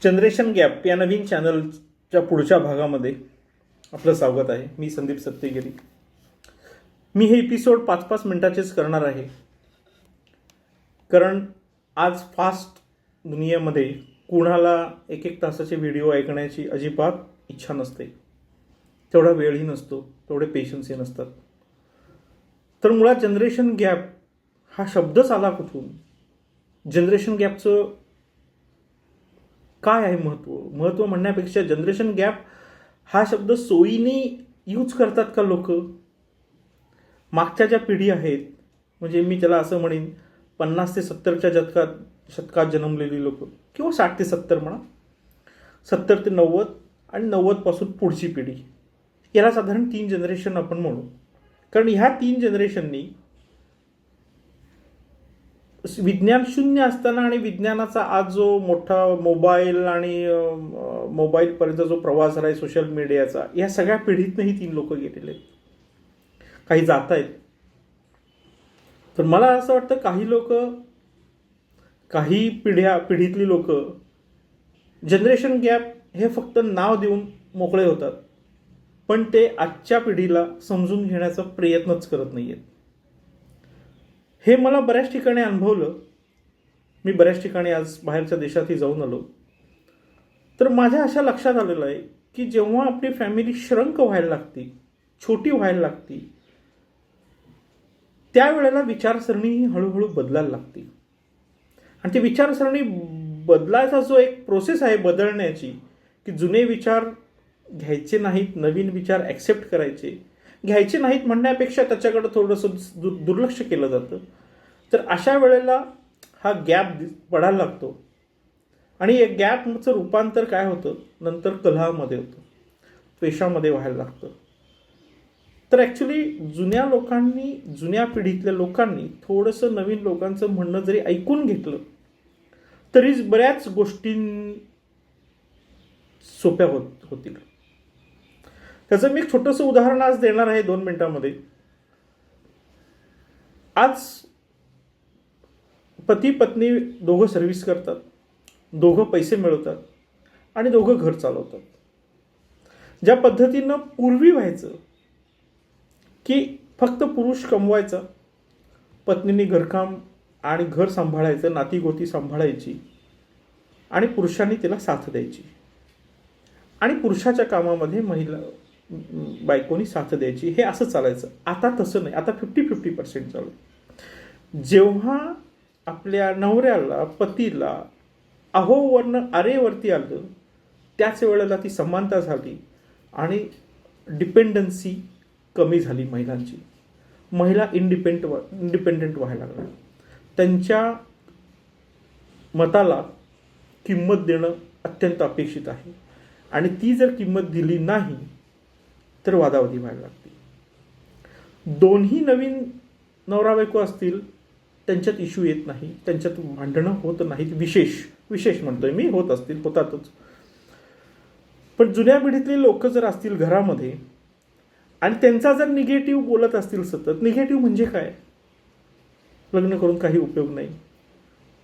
Generation gap या नवीन चॅनलच्या पुढच्या भागामध्ये आपलं स्वागत आहे. मी संदीप सत्तेगिरी. मी हे एपिसोड 5-5 मिनिटाचेच करणार आहे, कारण आज फास्ट दुनियेमध्ये कुणाला 1-1 तासाचे व्हिडिओ ऐकण्याची अजिबात इच्छा नसते, तेवढा वेळही नसतो, तेवढे पेशन्सही नसतात. तर मुळात जनरेशन गॅप हा शब्दच आला कुठून? जनरेशन गॅपचं काय आहे महत्त्व म्हणण्यापेक्षा जनरेशन गॅप हा शब्द सोयीने यूज करतात का लोक? मागच्या ज्या पिढी आहेत, म्हणजे मी त्याला असं म्हणेन 50 ते 70च्या शतकात जन्मलेली लोक, किंवा 60 ते 70 म्हणा, 70 ते 90 आणि 90पासून पुढची पिढी, याला साधारण 3 जनरेशन आपण म्हणू. कारण ह्या 3 जनरेशननी विज्ञान शून्य असताना आणि विज्ञानाचा आज जो मोठा मोबाईल आणि मोबाईलपर्यंत जो प्रवास झाला आहे सोशल मीडियाचा, या सगळ्या पिढीतनंही 3 लोक गेलेले आहेत. काही जात आहेत. तर मला असं वाटतं काही पिढीतली लोक जनरेशन गॅप हे फक्त नाव देऊन मोकळे होतात, पण ते आजच्या पिढीला समजून घेण्याचा प्रयत्नच करत नाही आहेत. हे मला बऱ्याच ठिकाणी अनुभवलं. मी बऱ्याच ठिकाणी आज बाहेरच्या देशातही जाऊन आलो. तर माझ्या अशा लक्षात आलेलं आहे की जेव्हा आपली फॅमिली श्रंक व्हायला लागती, छोटी व्हायला लागती, त्यावेळेला विचारसरणी हळूहळू बदलायला लागते. आणि ती विचारसरणी बदलायचा जो एक प्रोसेस आहे बदलण्याची, की जुने विचार घ्यायचे नाहीत, नवीन विचार ॲक्सेप्ट करायचे. घ्यायचे नाहीत म्हणण्यापेक्षा त्याच्याकडे थोडंसं दुर्लक्ष केलं जातं. तर अशा वेळेला हा गॅप पडायला लागतो. आणि या गॅपचं रूपांतर काय होतं, नंतर कलहामध्ये होतं, द्वेषामध्ये व्हायला लागतं. तर ॲक्च्युली जुन्या पिढीतल्या लोकांनी थोडंसं नवीन लोकांचं म्हणणं जरी ऐकून घेतलं तरीच बऱ्याच गोष्टी सोप्या होतील. त्याचं मी एक छोटंसं उदाहरण आज देणार आहे 2 मिनिटांमध्ये. आज पती पत्नी दोघं सर्व्हिस करतात, दोघं पैसे मिळवतात आणि दोघं घर चालवतात. ज्या पद्धतीनं पूर्वी व्हायचं की फक्त पुरुष कमवायचा, पत्नीने घरकाम आणि घर सांभाळायचं, नातीगोती सांभाळायची आणि पुरुषांनी तिला साथ द्यायची, आणि पुरुषाच्या कामामध्ये बायकोनी साथ द्यायची, हे असं चालायचं. आता तसं नाही. आता 50-50% चालू. जेव्हा आपल्या नवऱ्याला, पतीला अहोवरनं आरेवरती आलं, त्याच वेळेला ती समानता झाली आणि डिपेंडन्सी कमी झाली महिलांची. महिला इंडिपेंडंट व्हायला लागल्या. त्यांच्या मताला किंमत देणं अत्यंत अपेक्षित आहे, आणि ती जर किंमत दिली नाही तर वादावादी व्हायला लागते. दोन्ही नवीन नवरा बायको असतील, त्यांच्यात इश्यू येत नाही, त्यांच्यात भांडणं होत नाहीत. विशेष म्हणतोय मी, होत असतील, होतातच. पण जुन्या पिढीतले लोक जर असतील घरामध्ये आणि त्यांचा जर निगेटिव्ह बोलत असतील सतत, निगेटिव्ह म्हणजे काय? लग्न करून काही उपयोग नाही,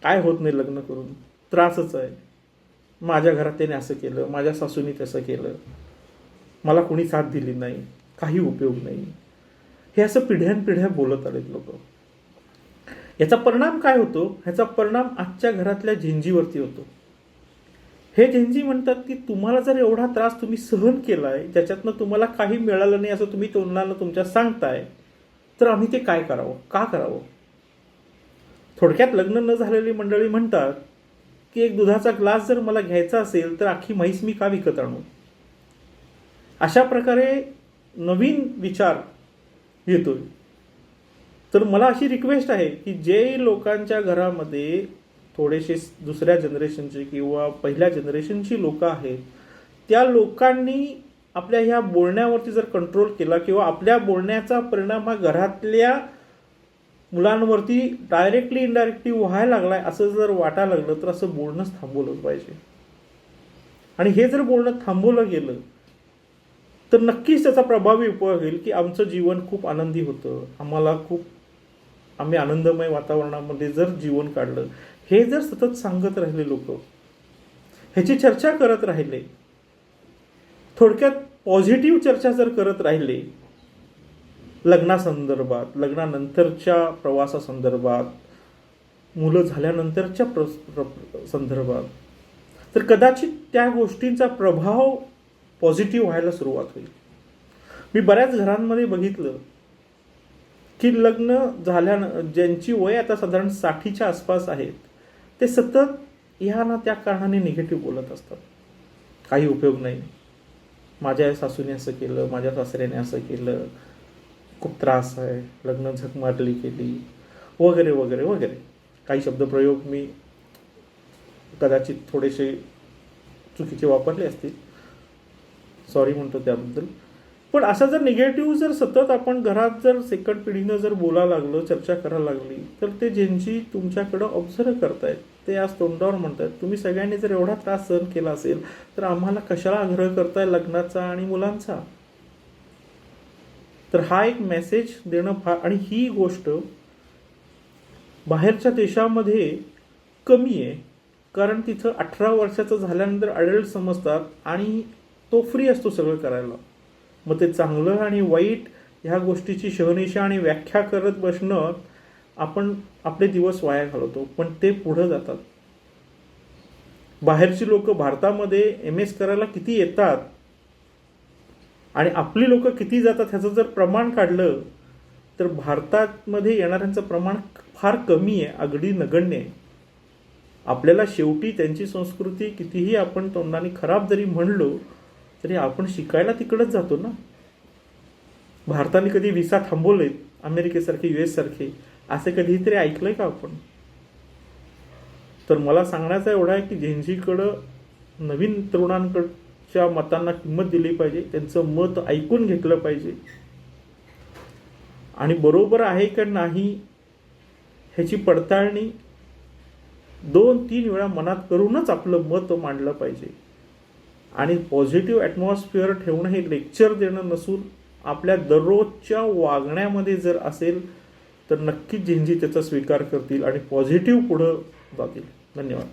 काय होत नाही लग्न करून, त्रासच आहे, माझ्या घरात त्याने असं केलं, माझ्या सासूने तसं केलं, मला कोणी साथ दिली नाही, काही उपयोग नाही, हे असं पिढ्यानपिढ्या बोलत आलेत लोक. याचा परिणाम काय होतो? ह्याचा परिणाम आजच्या घरातल्या झेंजीवरती होतो. हे झेंजी म्हणतात की तुम्हाला जर एवढा त्रास तुम्ही सहन केलाय, ज्याच्यातनं तुम्हाला काही मिळालं नाही असं तुम्ही तोंडानं तुमच्या सांगताय, तर आम्ही ते काय करावं, का करावं? थोडक्यात लग्न न झालेली मंडळी म्हणतात की एक दुधाचा ग्लास जर मला घ्यायचा असेल तर अख्खी म्हैस मी का विकत आणू? अशा प्रकारे नवीन विचार येतोय. तर मला अशी रिक्वेस्ट आहे की जे लोकांच्या घरामध्ये थोडेसे दुसऱ्या जनरेशनचे किंवा पहिल्या जनरेशनची लोक आहेत, त्या लोकांनी आपल्या ह्या बोलण्यावरती जर कंट्रोल केला, किंवा आपल्या बोलण्याचा परिणाम हा घरातल्या मुलांवरती डायरेक्टली इनडायरेक्टली व्हायला लागलाय असं जर वाटायला लागलं, तर असं बोलणंच थांबवलं पाहिजे. आणि हे जर बोलणं थांबवलं गेलं तर नक्कीच त्याचा प्रभावी उपयोग होईल की आमचं जीवन खूप आनंदी होतं, आम्ही आनंदमय वातावरणामध्ये जर जीवन काढलं. हे जर सतत सांगत राहिले लोक, ह्याची चर्चा करत राहिले, थोडक्यात पॉझिटिव्ह चर्चा जर करत राहिले लग्नासंदर्भात, लग्नानंतरच्या प्रवासासंदर्भात, मुलं झाल्यानंतरच्या संदर्भात, तर कदाचित त्या गोष्टींचा प्रभाव पॉझिटिव्ह व्हायला सुरुवात होईल. मी बऱ्याच घरांमध्ये बघितलं की लग्न झाल्यानं ज्यांची वय आता साधारण 60च्या आसपास आहेत, ते सतत ह्या ना त्या कारणाने निगेटिव्ह बोलत असतात. काही उपयोग नाही, माझ्या सासूने असं केलं, माझ्या सासऱ्याने असं केलं, खूप त्रास आहे, लग्न झक मारली केली, वगैरे वगैरे वगैरे. काही शब्दप्रयोग मी कदाचित थोडेसे चुकीचे वापरले असतील, सॉरी म्हणतो त्याबद्दल. पण असं जर निगेटिव्ह जर सतत आपण घरात जर सेकंड पिढीनं जर बोलायला लागलं, चर्चा करायला लागली, तर ते ज्यांची तुमच्याकडं ऑब्झर्व करतायत ते आज तोंडावर म्हणतात, तुम्ही सगळ्यांनी जर एवढा त्रास सहन केला असेल तर आम्हाला कशाला आग्रह करताय लग्नाचा आणि मुलांचा. तर हा एक मेसेज देणं फार, आणि ही गोष्ट बाहेरच्या देशामध्ये कमी आहे, कारण तिथं 18 वर्षाचं झाल्यानंतर अडल्ट समजतात आणि तो फ्री असतो सगळं करायला. मग ते चांगलं आणि वाईट ह्या गोष्टीची शहनिशा आणि व्याख्या करत बसणं आपण आपले दिवस वाया घालवतो. पण ते पुढं जातात. बाहेरची लोक भारतामध्ये MS करायला किती येतात आणि आपली लोक किती जातात ह्याचं जर प्रमाण काढलं तर भारतामध्ये येणाऱ्यांचं प्रमाण फार कमी आहे, अगदी नगण्य आहे. आपल्याला शेवटी त्यांची संस्कृती कितीही आपण तोंडाने खराब जरी म्हणलो तरी आपण शिकायला तिकडंच जातो ना. भारताने कधी व्हिसा थांबवलेत अमेरिकेसारखे, US सारखे, असे कधीतरी ऐकलंय का आपण? तर मला सांगण्याचा एवढा आहे की झेंझीकडं नवीन तरुणांकडच्या मतांना किंमत दिली पाहिजे, त्यांचं मत ऐकून घेतलं पाहिजे आणि बरोबर आहे का नाही ह्याची पडताळणी 2-3 वेळा मनात करूनच आपलं मत मांडलं पाहिजे. आणि पॉझिटिव्ह ॲटमॉस्फिअर ठेवणं हे लेक्चर देणं नसून आपल्या दररोजच्या वागण्यामध्ये जर असेल तर नक्कीच झेंझी त्याचा स्वीकार करतील आणि पॉझिटिव्ह पुढं जातील. धन्यवाद.